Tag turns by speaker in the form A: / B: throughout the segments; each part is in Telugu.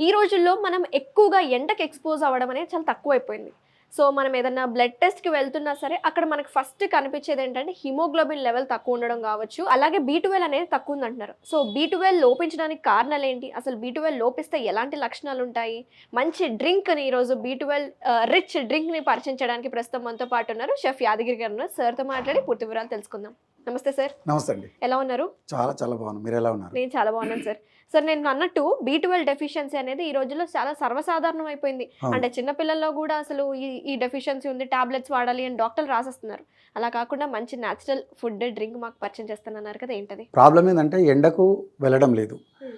A: ఈ రోజుల్లో మనం ఎక్కువగా ఎండకి ఎక్స్‌పోజ్ అవ్వడం అనేది చాలా తక్కువైపోయింది. సో, మనం ఏదన్నా బ్లడ్ టెస్ట్‌కి వెళ్తున్నా సరే, అక్కడ మనకు ఫస్ట్ కనిపించేదేంటంటే హిమోగ్లోబిన్ లెవెల్ తక్కువుండడం గావచ్చు, అలాగే బీ12 అనేది తక్కువుందంటున్నారు. సో, బీ12 లోపించడానికి కారణాలేంటి? అసలు బీ12 లోపిస్తే ఎలాంటి లక్షణాలుంటాయి? మంచి డ్రింక్‌ని ఈరోజు బీ12 రిచ్ డ్రింక్‌ని పరిచయం చేయడానికి ప్రస్తుతం మనతో పాటున్నారు షెఫ్ యాదగిరి గారున్నారు. సార్‌తో మాట్లాడి పూర్తి వివరాలు తెలుసుకుందాం. నమస్తే సార్.
B: నమస్తే అండి.
A: ఎలా ఉన్నారు?
B: చాలా చాలా బాగున్నాను. మీరెలా ఉన్నారు?
A: నేను చాలా బాగున్నాను సార్. సార్ నేను అన్నట్టు బీ12 డెఫిషియన్సీ అనేది ఈ రోజుల్లో చాలా సర్వసాధారణం అయిపోయింది.
B: అవును.
A: అంటే చిన్న పిల్లల్లో గూడా అసలు ఈ డెఫిషియన్సీ ఉంది, టాబ్లెట్స్ వాడాలి అని డాక్టర్లు రాసేస్తున్నారు. అలా కాకుండా మంచి నేచురల్ ఫుడ్, డ్రింక్ మాకు పరిచయం చేస్తానన్నారు కదా, ఏంటది?
B: ప్రాబ్లం ఏందంటే ఎండకు వెళ్ళడం లేదు.
A: హ్మ్.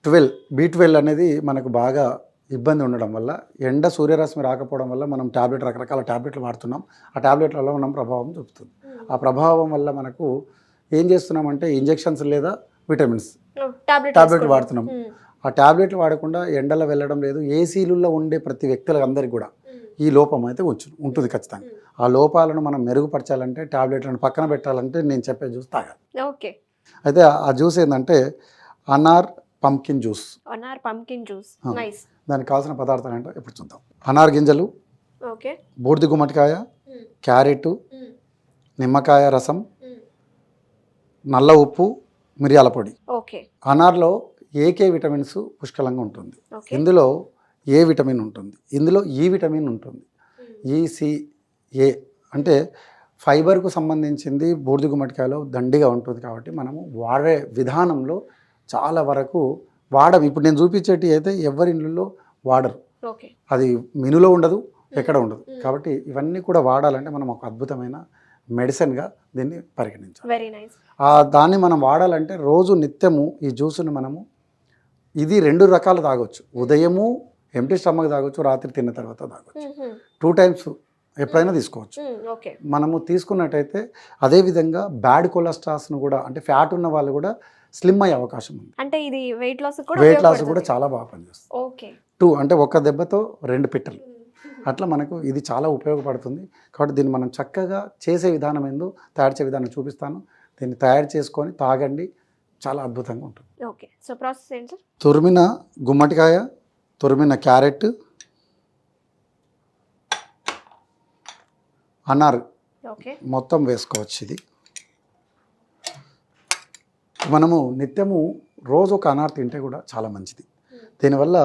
B: 12 అనేది మనకు బాగా ఇబ్బంది ఉండడం వల్ల, ఎండ సూర్యరశ్మి రాకపోవడం వల్ల మనం రకరకాల టాబ్లెట్లు వాడుతున్నాం. ఆ టాబ్లెట్లలో మనం ప్రభావం చూపుతుంది. ఆ ప్రభావం వల్ల మనకు ఏం చేస్తున్నామంటే ఇంజెక్షన్స్ లేదా విటమిన్స్ టాబ్లెట్లు వాడుతున్నాం. ఆ టాబ్లెట్లు వాడకుండా ఎండలో వెళ్ళడం లేదు. ఏసీలలో ఉండే ప్రతి వ్యక్తులందరికీ కూడా ఈ లోపం అయితే ఉంటుంది ఖచ్చితంగా. ఆ లోపాలను మనం మెరుగుపరచాలంటే, టాబ్లెట్లను పక్కన పెట్టాలంటే నేను చెప్పే జ్యూస్ తాగాలి.
A: ఓకే.
B: అయితే ఆ జ్యూస్ ఏంటంటే అనార్ పంకిన్ జ్యూస్.
A: అనార్ పంకిన్ జ్యూస్. నైస్.
B: దానికి కావాల్సిన పదార్థాలు ఏంటో ఇప్పుడు చూద్దాం. అనార్ గింజలు,
A: ఓకే,
B: బూడిద గుమ్మడికాయ, క్యారెట్, నిమ్మకాయ రసం, నల్ల ఉప్పు, మిరియాల పొడి.
A: ఓకే.
B: అనార్లో ఏకే విటమిన్స్ పుష్కలంగా ఉంటుంది. ఇందులో ఏ విటమిన్ ఉంటుంది, ఇందులో ఈ విటమిన్ ఉంటుంది. ఈసిఏ అంటే ఫైబర్కు సంబంధించింది బూడిద గుమ్మడికాయలో దండిగా ఉంటుంది. కాబట్టి మనము వాడే విధానంలో చాలా వరకు ఇప్పుడు నేను చూపించేటి అయితే ఎవరి ఇళ్ళల్లో వాడరు. అది మెనూలో ఉండదు, ఎక్కడ ఉండదు. కాబట్టి ఇవన్నీ కూడా వాడాలంటే మనం ఒక అద్భుతమైన మెడిసిన్గా దీన్ని పరిగణించాలి.
A: Very nice.
B: దాన్ని మనం వాడాలంటే రోజు నిత్యము ఈ జ్యూస్ని మనము ఇది 2 రకాలు తాగొచ్చు. ఉదయము ఎంటీ స్టమక్ తాగొచ్చు, రాత్రి తిన్న తర్వాత తాగొచ్చు. 2 టైమ్స్ ఎప్పుడైనా తీసుకోవచ్చు. మనము తీసుకున్నట్టయితే అదేవిధంగా బ్యాడ్ కొలెస్ట్రాల్స్ను కూడా, అంటే ఫ్యాట్ ఉన్న వాళ్ళు కూడా స్లిమ్ అయ్యే అవకాశం ఉంది.
A: అంటే ఇది వెయిట్ లాస్
B: కూడా చాలా బాగా పనిచేస్తుంది.
A: ఓకే.
B: 2 అంటే ఒక దెబ్బతో 2 పిట్టలు. అట్లా మనకు ఇది చాలా ఉపయోగపడుతుంది. కాబట్టి దీన్ని మనం చక్కగా చేసే విధానం ఏందో, తయారు చేసే విధానం చూపిస్తాను. దీన్ని తయారు చేసుకొని తాగండి, చాలా అద్భుతంగా ఉంటుంది.
A: ఓకే. సో ప్రాసెస్ ఏంటి సార్?
B: తురిమిన గుమ్మడికాయ, తురిమిన క్యారెట్, అనార్ మొత్తం వేసుకోవచ్చు. ఇది మనము నిత్యము రోజు ఒక అనార్ తింటే కూడా చాలా మంచిది. దీనివల్ల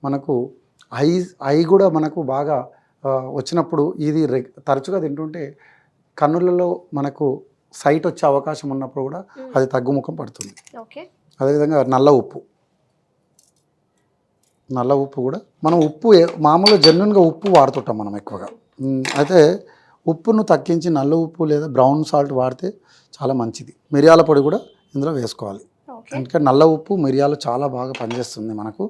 B: మనకు ఐ కూడా మనకు బాగా వచ్చినప్పుడు ఇది తరచుగా తింటుంటే కన్నులలో మనకు సైట్ వచ్చే అవకాశం ఉన్నప్పుడు కూడా అది తగ్గుముఖం పడుతుంది. అదేవిధంగా నల్ల ఉప్పు కూడా మనం మామూలుగా జెన్యున్గా ఉప్పు వాడుతుంటాం మనం ఎక్కువగా. అయితే ఉప్పును తగ్గించి నల్ల ఉప్పు లేదా బ్రౌన్ సాల్ట్ వాడితే చాలా మంచిది. మిరియాల పొడి కూడా ఇందులో వేసుకోవాలి. ఎందుకంటే నల్ల ఉప్పు, మిరియాలు చాలా బాగా పనిచేస్తుంది మనకు.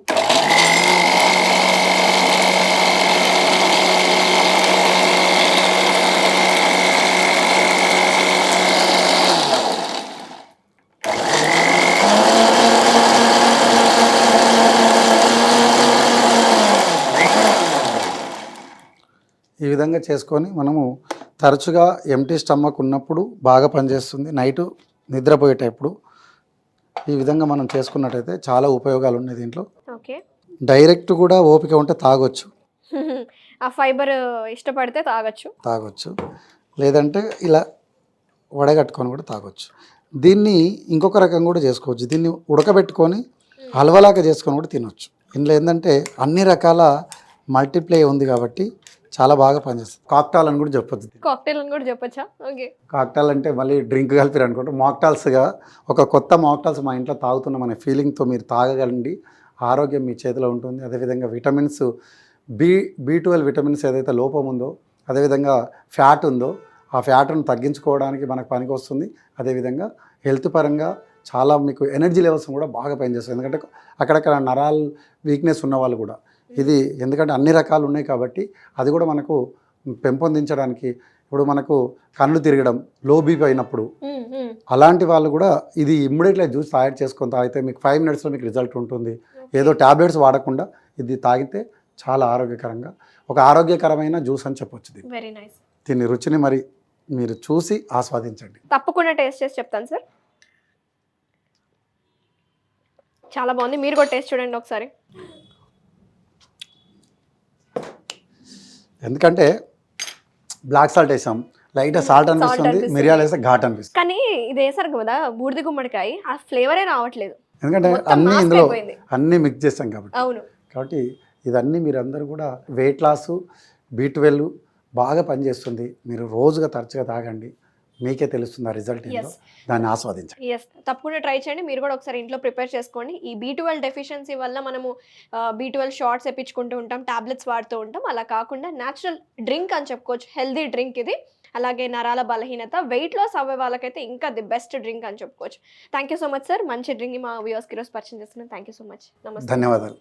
B: ఈ విధంగా చేసుకొని మనము తరచుగా ఎంటీ స్టమక్ ఉన్నప్పుడు బాగా పనిచేస్తుంది. నైటు నిద్రపోయేటప్పుడు ఈ విధంగా మనం చేసుకున్నట్టయితే చాలా ఉపయోగాలు ఉన్నాయి దీంట్లో. డైరెక్ట్ కూడా ఓపిక ఉంటే తాగొచ్చు.
A: ఆ ఫైబర్ ఇష్టపడితే తాగొచ్చు,
B: లేదంటే ఇలా వడగట్టుకొని కూడా తాగొచ్చు. దీన్ని ఇంకొక రకం కూడా చేసుకోవచ్చు. దీన్ని ఉడకబెట్టుకొని హల్వలాగా చేసుకొని కూడా తినొచ్చు. ఇందులో ఏంటంటే అన్ని రకాల మల్టీప్లై ఉంది కాబట్టి చాలా బాగా పనిచేస్తుంది. కాక్టాల్ అని కూడా చెప్పొచ్చు. కాక్టాల్ అంటే మళ్ళీ డ్రింక్ కలిపిరు అనుకుంటే మాక్టాల్స్గా ఒక కొత్త మాక్టాల్స్ మా ఇంట్లో తాగుతున్నాం అనే ఫీలింగ్తో మీరు తాగగలండి. ఆరోగ్యం మీ చేతిలో ఉంటుంది. అదేవిధంగా విటమిన్స్ బీ12 విటమిన్స్ ఏదైతే లోపం ఉందో, అదేవిధంగా ఫ్యాట్ ఉందో, ఆ ఫ్యాట్ను తగ్గించుకోవడానికి మనకు పనికి వస్తుంది. అదేవిధంగా హెల్త్ పరంగా చాలా మీకు ఎనర్జీ లెవెల్స్ కూడా బాగా పనిచేస్తుంది. ఎందుకంటే అక్కడక్కడ నరాలు వీక్నెస్ ఉన్న వాళ్ళు కూడా ఇది, ఎందుకంటే అన్ని రకాలు ఉన్నాయి కాబట్టి అది కూడా మనకు పెంపొందించడానికి. ఇప్పుడు మనకు కళ్ళు తిరగడం, లో బీపీ అయినప్పుడు అలాంటి వాళ్ళు కూడా ఇది ఇమ్మీడియట్గా జ్యూస్ తయారు చేసుకొని తాగితే మీకు 5 మినిట్స్లో మీకు రిజల్ట్ ఉంటుంది. ఏదో ట్యాబ్లెట్స్ వాడకుండా ఇది తాగితే చాలా ఆరోగ్యకరమైన జ్యూస్ అని చెప్పొచ్చు. దీని రుచిని మరి మీరు చూసి ఆస్వాదించండి.
A: తప్పకుండా టేస్ట్ చేసి చెప్తాను సార్. చాలా బాగుంది, మీరు కూడా టేస్ట్ చూడండి ఒకసారి.
B: ఎందుకంటే బ్లాక్ సాల్ట్ వేసాం, లైట్గా సాల్ట్ అనిపిస్తుంది,
A: అనిపిస్తుంది.
B: మిరియాలు వేస్తే ఘాట్ అనిపిస్తుంది.
A: కానీ ఇది వేసారు కదా బూడిద గుమ్మడికాయ, ఆ ఫ్లేవరే రావట్లేదు.
B: ఎందుకంటే
A: మొత్తం
B: అన్నీ
A: mask
B: ఇందులో
A: అయిపోయింది.
B: అన్నీ మిక్స్ చేస్తాం కాబట్టి.
A: అవును.
B: కాబట్టి ఇదన్నీ మీరందరూ కూడా వెయిట్ లాస్, B12 బాగా పనిచేస్తుంది. మీరు రోజుగా తరచుగా తాగండి, మీకే తెలుస్తుంది ఆ రిజల్ట్ ఏంటో, దాన్ని ఆస్వాదించండి.
A: ఎస్, తప్పకుండా ట్రై చేయండి. మీరు కూడా ఒకసారి ఇంట్లో ప్రిపేర్ చేసుకోండి. ఈ B12 డెఫిషియన్సీ వల్ల మనము B12 షార్ట్స్ ఎప్పించుకుంటూ ఉంటాం, టాబ్లెట్స్ వాడుతూ ఉంటాం. అలా కాకుండా న్యాచురల్ డ్రింక్ అని చెప్పుకోవచ్చు, హెల్దీ డ్రింక్ ఇది. అలాగే నరాల బలహీనత, వెయిట్ లాస్ అవ్వే వాళ్ళకైతే ఇంకా ది బెస్ట్ డ్రింక్ అని చెప్పుకోవచ్చు. Thank you so much sir, మంచి డ్రింక్ మా వ్యూవర్స్కి ఈరోజు పరిచయం చేస్తున్నాను. Thank you so much. నమస్తే.
B: ధన్యవాదాలు.